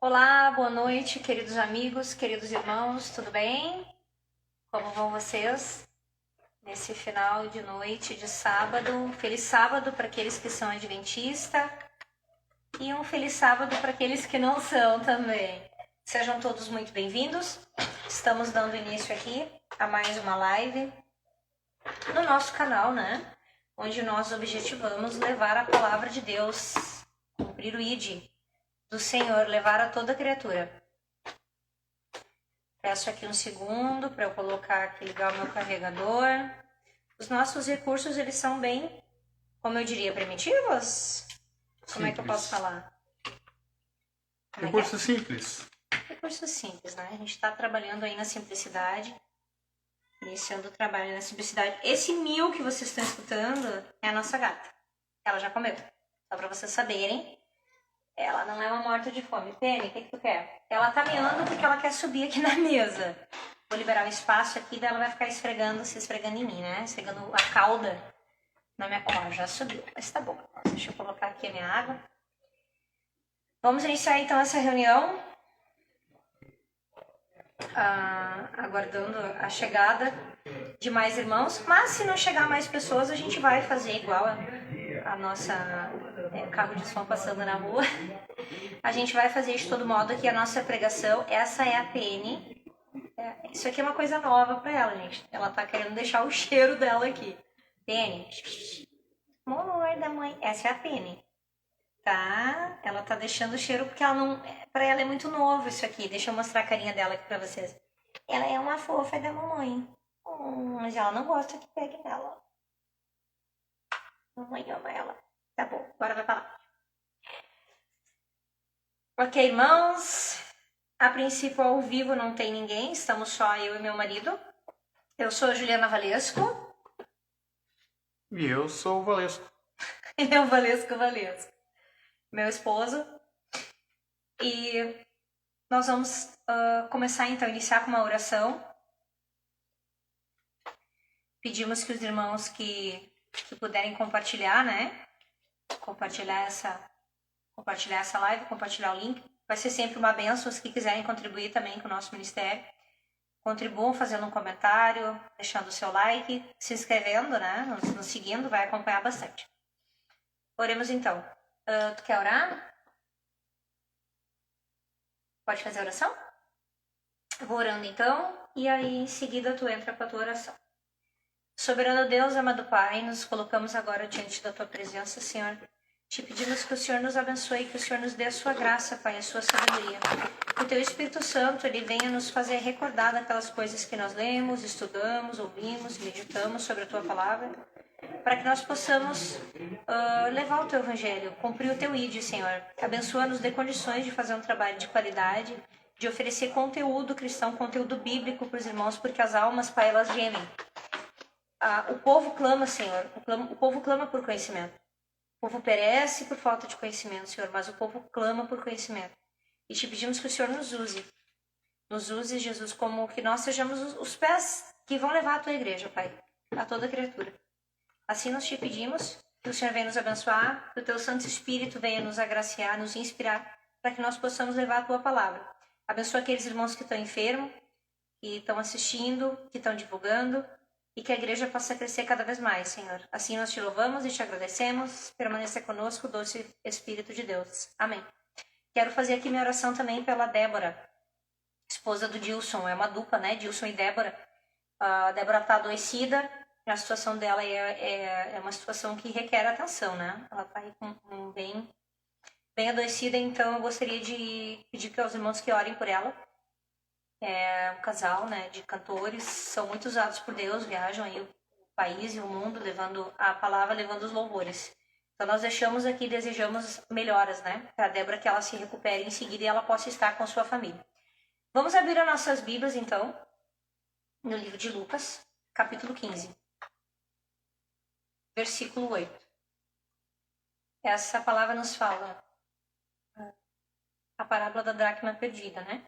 Olá, boa noite, queridos amigos, queridos irmãos, tudo bem? Como vão vocês? Nesse final de noite de sábado, feliz sábado para aqueles que são adventistas e um feliz sábado para aqueles que não são também. Sejam todos muito bem-vindos. Estamos dando início aqui a mais uma live no nosso canal, né? Onde nós objetivamos levar a palavra de Deus, cumprir o ID do Senhor, levar a toda criatura. Peço aqui um segundo para eu colocar aqui, ligar o meu carregador. Os nossos recursos, eles são bem, como eu diria, primitivos? Como é que eu posso falar? Recursos simples. Recursos simples, né? A gente está trabalhando aí na simplicidade. Iniciando o trabalho na simplicidade. Esse mil que vocês estão escutando é a nossa gata. Ela já comeu. Só para vocês saberem. Ela não é uma morta de fome. Penny, o que tu quer? Ela tá miando porque ela quer subir aqui na mesa. Vou liberar o espaço aqui, daí ela vai ficar se esfregando em mim, né? Esfregando a cauda na minha... Ó, já subiu, mas tá bom. Deixa eu colocar aqui a minha água. Vamos iniciar então essa reunião. Aguardando a chegada de mais irmãos. Mas se não chegar mais pessoas, a gente vai fazer igual a nossa... carro de som passando na rua. A gente vai fazer de todo modo que a nossa pregação, essa é a Penny. Isso aqui é uma coisa nova pra ela, gente. Ela tá querendo deixar o cheiro dela aqui. Penny. Amor da mãe. Essa é a Penny. Tá? Ela tá deixando o cheiro porque ela não... Pra ela é muito novo isso aqui. Deixa eu mostrar a carinha dela aqui pra vocês. Ela é uma fofa da mamãe. Mas ela não gosta que pegue nela. Mamãe ama ela. Tá bom, agora vai falar. Ok, irmãos. A princípio, ao vivo não tem ninguém. Estamos só eu e meu marido. Eu sou a Juliana Valesco. E eu sou o Valesco. E o Valesco. Meu esposo. E nós vamos começar, então, iniciar com uma oração. Pedimos que os irmãos que puderem compartilhar, né? Compartilhar essa live, compartilhar o link. Vai ser sempre uma bênção. Os que quiserem contribuir também com o nosso ministério, contribuam fazendo um comentário, deixando o seu like, se inscrevendo, né? Nos seguindo, vai acompanhar bastante. Oremos então. Tu quer orar? Pode fazer a oração? Eu vou orando então, e aí em seguida tu entra com a tua oração. Soberano Deus, amado Pai, nos colocamos agora diante da tua presença, Senhor. Te pedimos que o Senhor nos abençoe, que o Senhor nos dê a sua graça, Pai, a sua sabedoria. Que o teu Espírito Santo, ele venha nos fazer recordar daquelas coisas que nós lemos, estudamos, ouvimos, meditamos sobre a tua palavra, para que nós possamos levar o teu evangelho, cumprir o teu ID, Senhor. Abençoa-nos, dê condições de fazer um trabalho de qualidade, de oferecer conteúdo cristão, conteúdo bíblico para os irmãos, porque as almas, Pai, elas gemem. O povo clama, Senhor, o povo clama por conhecimento. O povo perece por falta de conhecimento, Senhor, mas o povo clama por conhecimento. E te pedimos que o Senhor nos use. Nos use, Jesus, como que nós sejamos os pés que vão levar a tua igreja, Pai, a toda criatura. Assim nós te pedimos que o Senhor venha nos abençoar, que o teu Santo Espírito venha nos agraciar, nos inspirar, para que nós possamos levar a tua palavra. Abençoa aqueles irmãos que estão enfermos, que estão assistindo, que estão divulgando, e que a igreja possa crescer cada vez mais, Senhor. Assim nós te louvamos e te agradecemos. Permaneça conosco, doce Espírito de Deus. Amém. Quero fazer aqui minha oração também pela Débora, esposa do Dilson. É uma dupla, né? Dilson e Débora. A Débora está adoecida. A situação dela é uma situação que requer atenção, né? Ela está aí bem adoecida, então eu gostaria de pedir para os irmãos que orem por ela. É um casal, né, de cantores, são muito usados por Deus, viajam aí o país e o mundo levando a palavra, levando os louvores. Então nós deixamos aqui, desejamos melhoras, né, para a Débora, que ela se recupere em seguida e ela possa estar com sua família. Vamos abrir as nossas Bíblias então, no livro de Lucas, capítulo 15, versículo 8. Essa palavra nos fala a parábola da dracma perdida, né?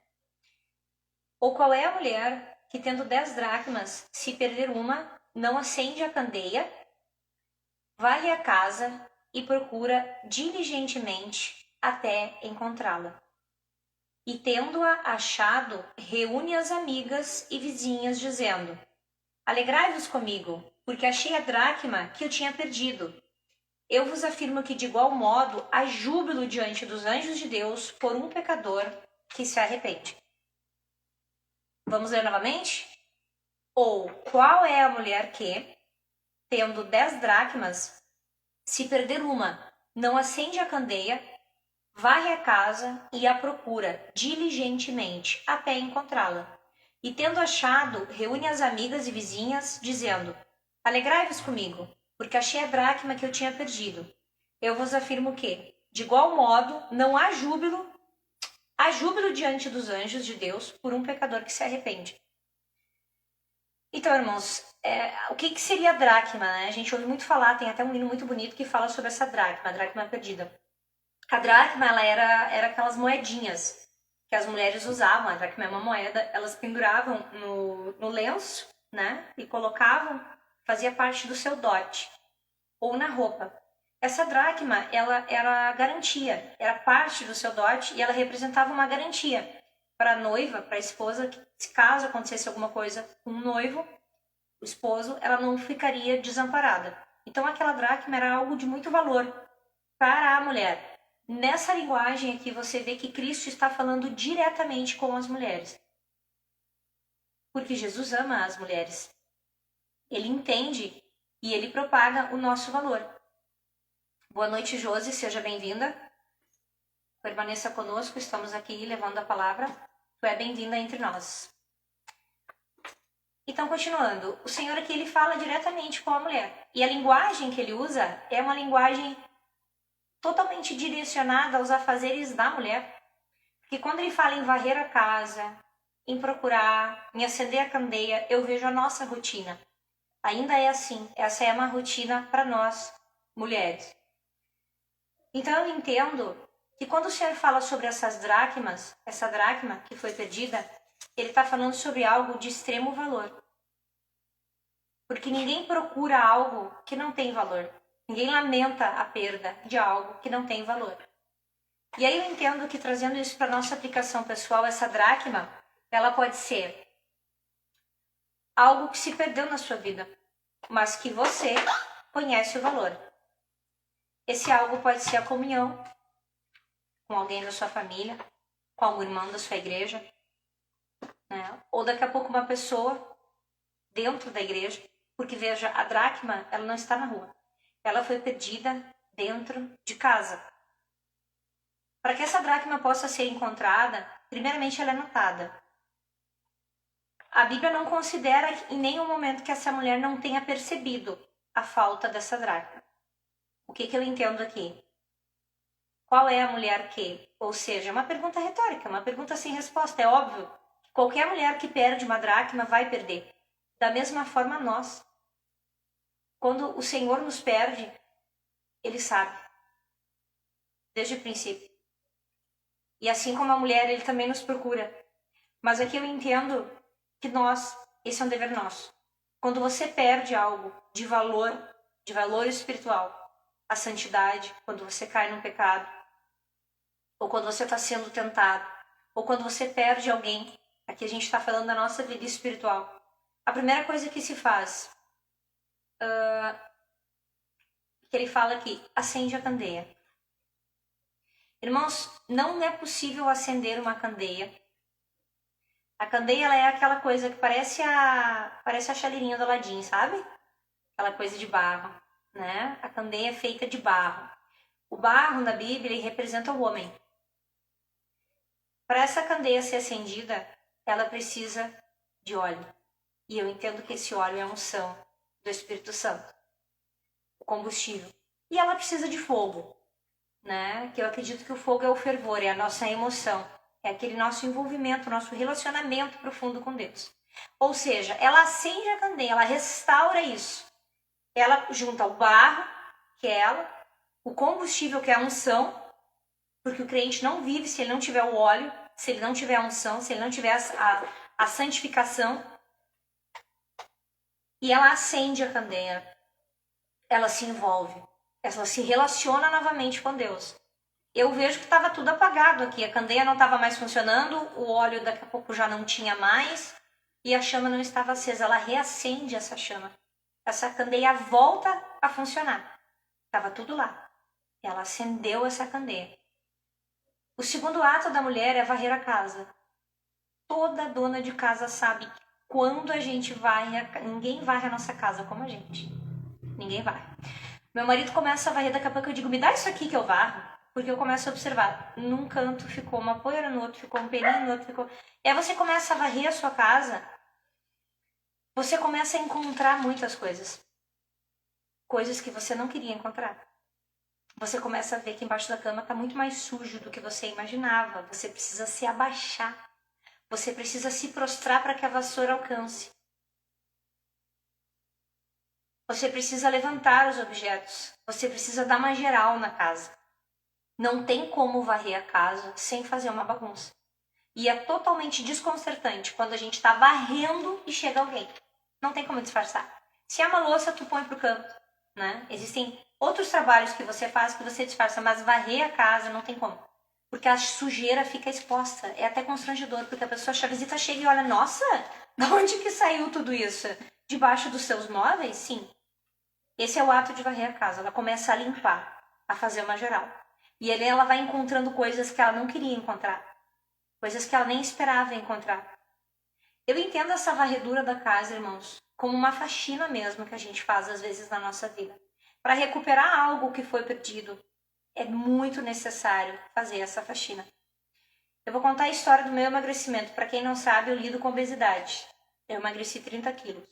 Ou qual é a mulher que, tendo 10 dracmas, se perder uma, não acende a candeia, varre a casa e procura diligentemente até encontrá-la? e tendo-a achado, reúne as amigas e vizinhas, dizendo: Alegrai-vos comigo, porque achei a dracma que eu tinha perdido. Eu vos afirmo que, de igual modo, há júbilo diante dos anjos de Deus por um pecador que se arrepende. Vamos ler novamente? Ou, qual é a mulher que, tendo 10 dracmas, se perder uma, não acende a candeia, varre a casa e a procura diligentemente até encontrá-la? E tendo achado, reúne as amigas e vizinhas, dizendo: Alegrai-vos comigo, porque achei a dracma que eu tinha perdido. Eu vos afirmo que, de igual modo, não há júbilo diante dos anjos de Deus por um pecador que se arrepende. Então, irmãos, o que seria a dracma, né? A gente ouve muito falar, tem até um hino muito bonito que fala sobre essa dracma, a dracma perdida. A dracma, ela era aquelas moedinhas que as mulheres usavam. A dracma é uma moeda, elas penduravam no lenço, né? E colocavam, fazia parte do seu dote, ou na roupa. Essa dracma, ela era garantia, era parte do seu dote e ela representava uma garantia para a noiva, para a esposa, que se caso acontecesse alguma coisa com o noivo, o esposo, ela não ficaria desamparada. Então aquela dracma era algo de muito valor para a mulher. Nessa linguagem aqui você vê que Cristo está falando diretamente com as mulheres. Porque Jesus ama as mulheres. Ele entende e ele propaga o nosso valor. Boa noite, Josi, seja bem-vinda. Permaneça conosco, estamos aqui levando a palavra. Tu é bem-vinda entre nós. Então, continuando, o Senhor aqui ele fala diretamente com a mulher. E a linguagem que ele usa é uma linguagem totalmente direcionada aos afazeres da mulher. Porque quando ele fala em varrer a casa, em procurar, em acender a candeia, eu vejo a nossa rotina. Ainda é assim, essa é uma rotina para nós, mulheres. Então eu entendo que quando o Senhor fala sobre essas dracmas, essa dracma que foi perdida, ele está falando sobre algo de extremo valor. Porque ninguém procura algo que não tem valor. Ninguém lamenta a perda de algo que não tem valor. E aí eu entendo que, trazendo isso para a nossa aplicação pessoal, essa dracma, ela pode ser algo que se perdeu na sua vida, mas que você conhece o valor. Esse algo pode ser a comunhão com alguém da sua família, com algum irmão da sua igreja, né? Ou daqui a pouco uma pessoa dentro da igreja, porque veja, a dracma, ela não está na rua. Ela foi perdida dentro de casa. Para que essa dracma possa ser encontrada, primeiramente ela é notada. A Bíblia não considera em nenhum momento que essa mulher não tenha percebido a falta dessa dracma. O que eu entendo aqui? Qual é a mulher que? Ou seja, é uma pergunta retórica, uma pergunta sem resposta. É óbvio que qualquer mulher que perde uma dracma vai perder. Da mesma forma nós. Quando o Senhor nos perde, Ele sabe. Desde o princípio. E assim como a mulher, Ele também nos procura. Mas aqui eu entendo que nós, esse é um dever nosso. Quando você perde algo de valor espiritual, a santidade, quando você cai num pecado, ou quando você está sendo tentado, ou quando você perde alguém, aqui a gente está falando da nossa vida espiritual. A primeira coisa que se faz, que ele fala aqui, acende a candeia. Irmãos, não é possível acender uma candeia. A candeia ela é aquela coisa que parece a chaleirinha do Aladim, sabe? Aquela coisa de barro, né? A candeia é feita de barro. O barro na Bíblia ele representa o homem. Para essa candeia ser acendida, ela precisa de óleo. E eu entendo que esse óleo é a unção do Espírito Santo, o combustível. E ela precisa de fogo, né? Que eu acredito que o fogo é o fervor, é a nossa emoção, é aquele nosso envolvimento, nosso relacionamento profundo com Deus. Ou seja, ela acende a candeia, ela restaura isso. Ela junta o barro, que é ela, o combustível, que é a unção, porque o crente não vive se ele não tiver o óleo, se ele não tiver a unção, se ele não tiver a santificação. E ela acende a candeia, ela se envolve, ela se relaciona novamente com Deus. eu vejo que estava tudo apagado aqui. A candeia não estava mais funcionando, o óleo daqui a pouco já não tinha mais e a chama não estava acesa. Ela reacende essa chama. Essa candeia volta a funcionar. Estava tudo lá. Ela acendeu essa candeia. O segundo ato da mulher é varrer a casa. Toda dona de casa sabe que quando a gente varre, ninguém varre a nossa casa como a gente. Ninguém varre. Meu marido começa a varrer, daqui a pouco eu digo, me dá isso aqui que eu varro. Porque eu começo a observar, num canto ficou uma poeira, no outro ficou um pelinho, no outro ficou... E aí você começa a varrer a sua casa, você começa a encontrar muitas coisas. Coisas que você não queria encontrar. Você começa a ver que embaixo da cama está muito mais sujo do que você imaginava. Você precisa se abaixar. Você precisa se prostrar para que a vassoura alcance. Você precisa levantar os objetos. Você precisa dar uma geral na casa. Não tem como varrer a casa sem fazer uma bagunça. E é totalmente desconcertante quando a gente está varrendo e chega alguém. Não tem como disfarçar. Se é uma louça, tu põe pro canto, né? Existem outros trabalhos que você faz que você disfarça, mas varrer a casa não tem como. Porque a sujeira fica exposta. É até constrangedor, porque a pessoa, a visita chega e olha, nossa, de onde que saiu tudo isso? Debaixo dos seus móveis? Sim. Esse é o ato de varrer a casa. Ela começa a limpar, a fazer uma geral. E ali ela vai encontrando coisas que ela não queria encontrar. Coisas que ela nem esperava encontrar. Eu entendo essa varredura da casa, irmãos, como uma faxina mesmo que a gente faz às vezes na nossa vida. Para recuperar algo que foi perdido, é muito necessário fazer essa faxina. Eu vou contar a história do meu emagrecimento. Para quem não sabe, eu lido com obesidade. Eu emagreci 30 quilos.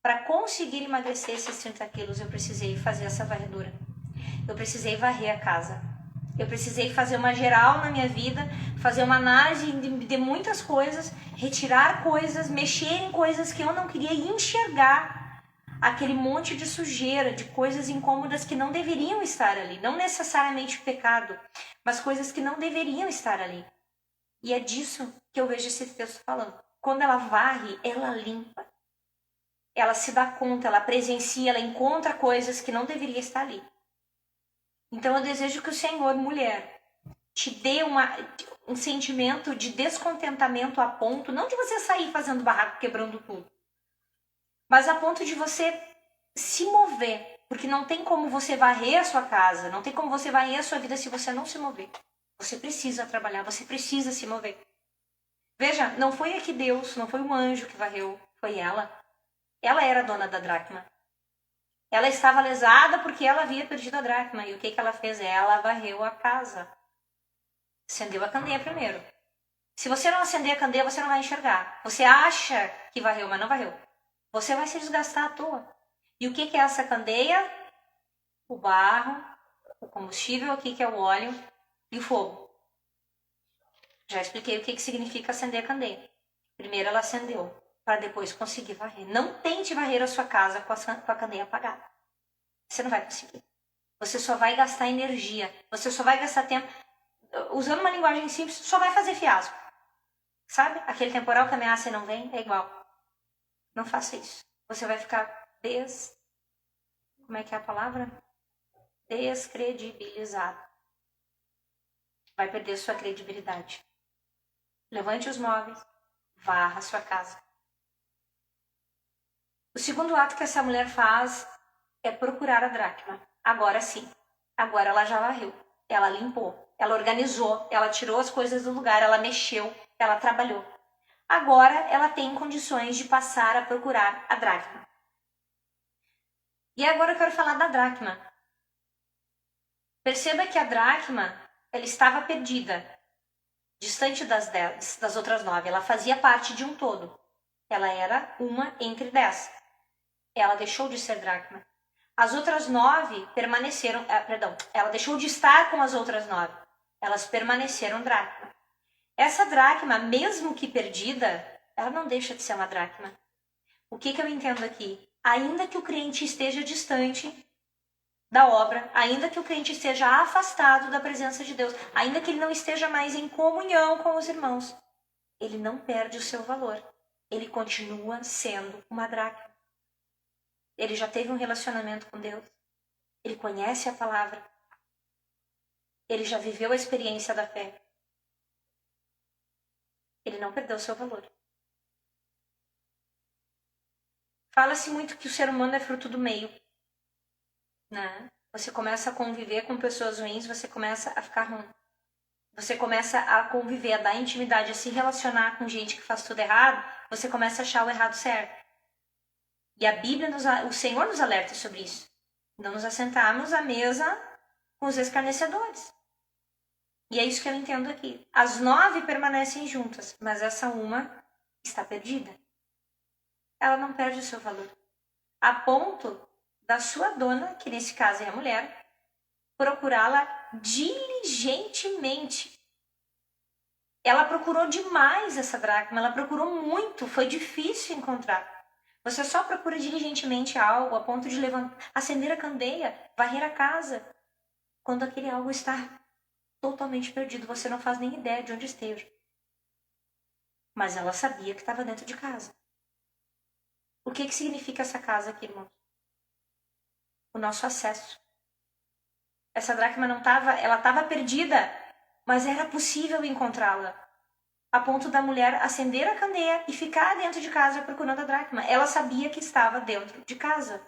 Para conseguir emagrecer esses 30 quilos, eu precisei fazer essa varredura. Eu precisei varrer a casa. Eu precisei fazer uma geral na minha vida, fazer uma análise de muitas coisas, retirar coisas, mexer em coisas que eu não queria e enxergar aquele monte de sujeira, de coisas incômodas que não deveriam estar ali. Não necessariamente pecado, mas coisas que não deveriam estar ali. E é disso que eu vejo esse texto falando. Quando ela varre, ela limpa. Ela se dá conta, ela presencia, ela encontra coisas que não deveriam estar ali. Então eu desejo que o Senhor, mulher, te dê um sentimento de descontentamento a ponto, não de você sair fazendo barraco, quebrando tudo, mas a ponto de você se mover, porque não tem como você varrer a sua casa, não tem como você varrer a sua vida se você não se mover. Você precisa trabalhar, você precisa se mover. Veja, não foi aqui Deus, não foi um anjo que varreu, foi ela. Ela era a dona da dracma. Ela estava lesada porque ela havia perdido a dracma. E o que ela fez? Ela varreu a casa. Acendeu a candeia primeiro. Se você não acender a candeia, você não vai enxergar. Você acha que varreu, mas não varreu. Você vai se desgastar à toa. E o que é essa candeia? O barro, o combustível, o que é o óleo e o fogo. Já expliquei o que significa acender a candeia. Primeiro ela acendeu, para depois conseguir varrer. Não tente varrer a sua casa com a candeia apagada. Você não vai conseguir. Você só vai gastar energia. Você só vai gastar tempo. Usando uma linguagem simples, só vai fazer fiasco. Sabe? Aquele temporal que ameaça e não vem, é igual. Não faça isso. Você vai ficar como é que é a palavra? Descredibilizado. Vai perder sua credibilidade. Levante os móveis. Varra a sua casa. O segundo ato que essa mulher faz é procurar a dracma. Agora sim. Agora ela já varreu. Ela limpou. Ela organizou. Ela tirou as coisas do lugar. Ela mexeu. Ela trabalhou. Agora ela tem condições de passar a procurar a dracma. E agora eu quero falar da dracma. Perceba que a dracma, ela estava perdida. Distante das outras 9. Ela fazia parte de um todo. Ela era uma entre 10. Ela deixou de ser dracma. As outras 9 permaneceram... ela deixou de estar com as outras 9. Elas permaneceram dracma. Essa dracma, mesmo que perdida, ela não deixa de ser uma dracma. O que eu entendo aqui? Ainda que o crente esteja distante da obra, ainda que o crente esteja afastado da presença de Deus, ainda que ele não esteja mais em comunhão com os irmãos, ele não perde o seu valor. Ele continua sendo uma dracma. Ele já teve um relacionamento com Deus. Ele conhece a palavra. Ele já viveu a experiência da fé. Ele não perdeu o seu valor. Fala-se muito que o ser humano é fruto do meio, né? Você começa a conviver com pessoas ruins, você começa a ficar ruim. Você começa a conviver, a dar intimidade, a se relacionar com gente que faz tudo errado, você começa a achar o errado certo. E a Bíblia, o Senhor nos alerta sobre isso. Não nos assentarmos à mesa com os escarnecedores. E é isso que eu entendo aqui. As 9 permanecem juntas, mas essa uma está perdida. Ela não perde o seu valor. A ponto da sua dona, que nesse caso é a mulher, procurá-la diligentemente. Ela procurou demais essa dracma, ela procurou muito, foi difícil encontrar. Você só procura diligentemente algo a ponto de acender a candeia, varrer a casa, quando aquele algo está totalmente perdido, você não faz nem ideia de onde esteja. Mas ela sabia que estava dentro de casa. O que significa essa casa aqui, irmãos? O nosso acesso. Essa dracma ela estava perdida, mas era possível encontrá-la. A ponto da mulher acender a candeia e ficar dentro de casa procurando a dracma. Ela sabia que estava dentro de casa.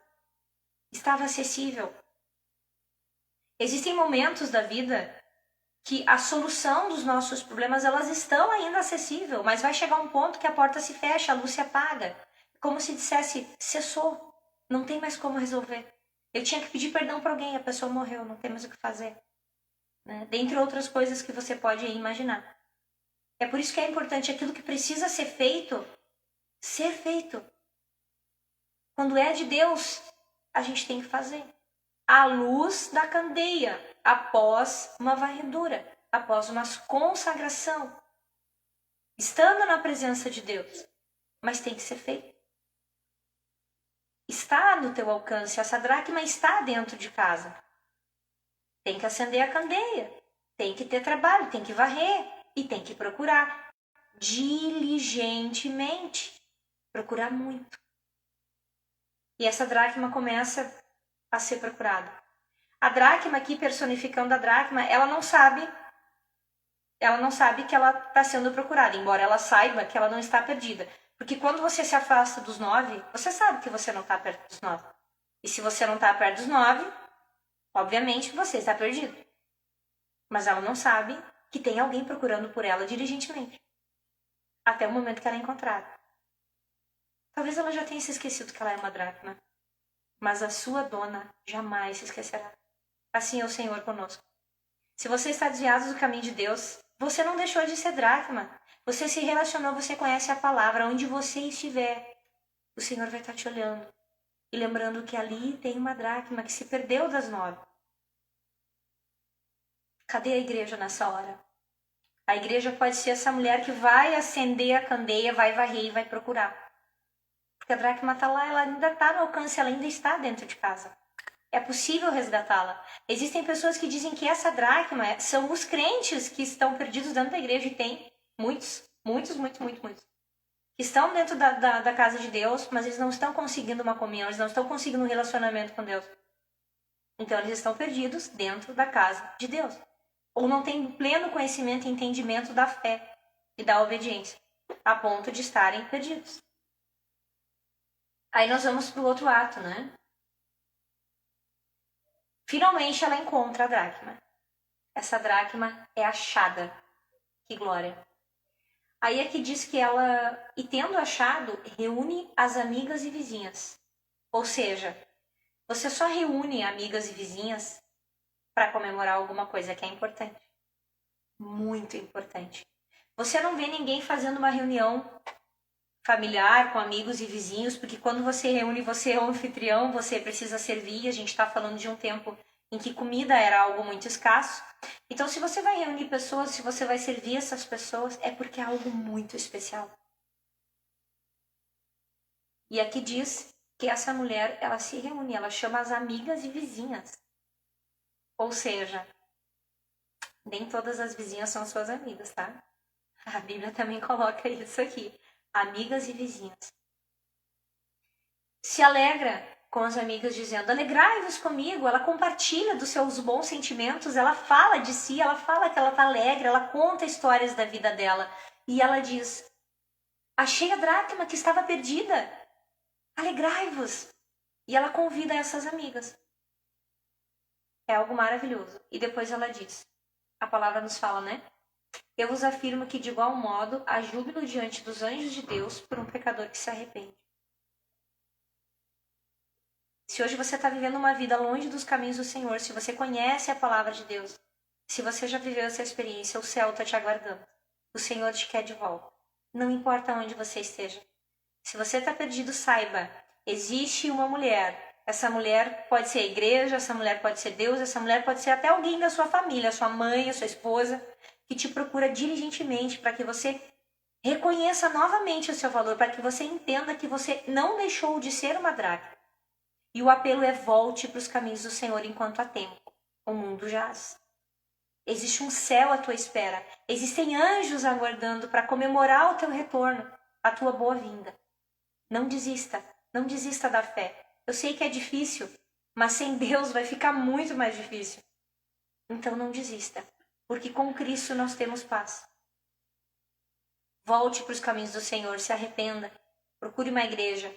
Estava acessível. Existem momentos da vida que a solução dos nossos problemas, elas estão ainda acessíveis, mas vai chegar um ponto que a porta se fecha, a luz se apaga. Como se dissesse, cessou, não tem mais como resolver. Eu tinha que pedir perdão para alguém, a pessoa morreu, não tem mais o que fazer. Né? Dentre outras coisas que você pode imaginar. É por isso que é importante aquilo que precisa ser feito. Quando é de Deus, a gente tem que fazer. À luz da candeia, após uma varredura, após uma consagração. Estando na presença de Deus. Mas tem que ser feito. Está no teu alcance, essa dracma está dentro de casa. Tem que acender a candeia, tem que ter trabalho, tem que varrer e tem que procurar diligentemente, procurar muito. E essa dracma começa a ser procurada. A dracma aqui, personificando a dracma, ela não sabe que ela está sendo procurada, embora ela saiba que ela não está perdida. Porque quando você se afasta dos 9, você sabe que você não está perto dos 9. E se você não está perto dos 9, obviamente você está perdido. Mas ela não sabe que tem alguém procurando por ela diligentemente. Até o momento que ela é encontrada. Talvez ela já tenha se esquecido que ela é uma dracma. Mas a sua dona jamais se esquecerá. Assim é o Senhor conosco. Se você está desviado do caminho de Deus, você não deixou de ser dracma. Você se relacionou, você conhece a palavra. Onde você estiver, o Senhor vai estar te olhando. E lembrando que ali tem uma dracma que se perdeu das 9. Cadê a igreja nessa hora? A igreja pode ser essa mulher que vai acender a candeia, vai varrer e vai procurar. Porque a dracma está lá, ela ainda está no alcance, ela ainda está dentro de casa. É possível resgatá-la. Existem pessoas que dizem que essa dracma são os crentes que estão perdidos dentro da igreja, e tem muitos. Que estão dentro da casa de Deus, mas eles não estão conseguindo uma comunhão, eles não estão conseguindo um relacionamento com Deus. Então eles estão perdidos dentro da casa de Deus. Ou não têm pleno conhecimento e entendimento da fé e da obediência, a ponto de estarem perdidos. Aí nós vamos para o outro ato, né? Finalmente ela encontra a dracma. Essa dracma é achada. Que glória! Aí é que diz que ela, e tendo achado, reúne as amigas e vizinhas. Ou seja, você só reúne amigas e vizinhas para comemorar alguma coisa que é importante. Muito importante. Você não vê ninguém fazendo uma reunião familiar com amigos e vizinhos, porque quando você reúne, você é o anfitrião, você precisa servir. A gente está falando de um tempo em que comida era algo muito escasso. Então, se você vai reunir pessoas, se você vai servir essas pessoas, é porque é algo muito especial. E aqui diz que essa mulher, ela se reúne, ela chama as amigas e vizinhas. Ou seja, nem todas as vizinhas são suas amigas, tá? A Bíblia também coloca isso aqui. Amigas e vizinhas. Se alegra com as amigas dizendo, alegrai-vos comigo. Ela compartilha dos seus bons sentimentos, ela fala de si, ela fala que ela está alegre, ela conta histórias da vida dela. E ela diz, achei a dracma que estava perdida, alegrai-vos. E ela convida essas amigas. É algo maravilhoso. E depois ela diz, a palavra nos fala, né? Eu vos afirmo que de igual modo há júbilo diante dos anjos de Deus por um pecador que se arrepende. Se hoje você está vivendo uma vida longe dos caminhos do Senhor, se você conhece a palavra de Deus, se você já viveu essa experiência, o céu está te aguardando. O Senhor te quer de volta. Não importa onde você esteja. Se você está perdido, saiba, existe uma mulher. Essa mulher pode ser a igreja, essa mulher pode ser Deus, essa mulher pode ser até alguém da sua família, a sua mãe, a sua esposa, que te procura diligentemente para que você reconheça novamente o seu valor, para que você entenda que você não deixou de ser uma dracma. E o apelo é volte para os caminhos do Senhor enquanto há tempo. O mundo jaz. Existe um céu à tua espera. Existem anjos aguardando para comemorar o teu retorno, a tua boa-vinda. Não desista. Não desista da fé. Eu sei que é difícil, mas sem Deus vai ficar muito mais difícil. Então não desista, porque com Cristo nós temos paz. Volte para os caminhos do Senhor, se arrependa. Procure uma igreja.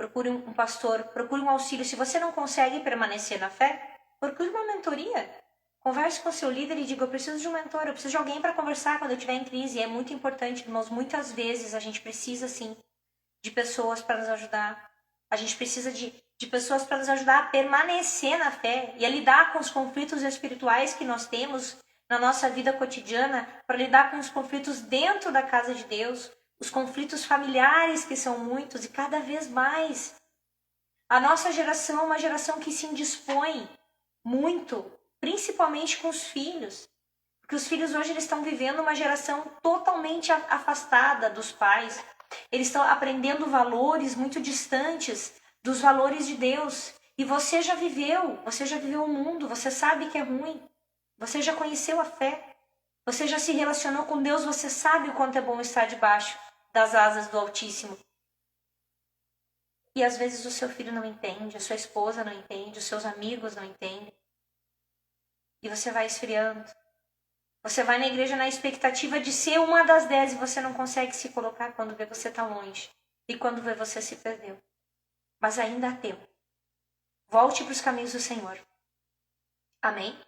Procure um pastor, procure um auxílio. Se você não consegue permanecer na fé, procure uma mentoria. Converse com o seu líder e diga, eu preciso de um mentor, eu preciso de alguém para conversar quando eu estiver em crise. É muito importante, irmãos, muitas vezes a gente precisa, sim, de pessoas para nos ajudar. A gente precisa de pessoas para nos ajudar a permanecer na fé e a lidar com os conflitos espirituais que nós temos na nossa vida cotidiana, para lidar com os conflitos dentro da casa de Deus, os conflitos familiares que são muitos e cada vez mais. A nossa geração é uma geração que se indispõe muito, principalmente com os filhos. Porque os filhos hoje eles estão vivendo uma geração totalmente afastada dos pais. Eles estão aprendendo valores muito distantes dos valores de Deus. E você já viveu o mundo, você sabe que é ruim. Você já conheceu a fé. Você já se relacionou com Deus, você sabe o quanto é bom estar debaixo das asas do Altíssimo. E às vezes o seu filho não entende, a sua esposa não entende, os seus amigos não entendem. E você vai esfriando. Você vai na igreja na expectativa de ser uma das 10 e você não consegue se colocar quando vê você está longe. E quando vê você se perdeu. Mas ainda há tempo. Volte para os caminhos do Senhor. Amém?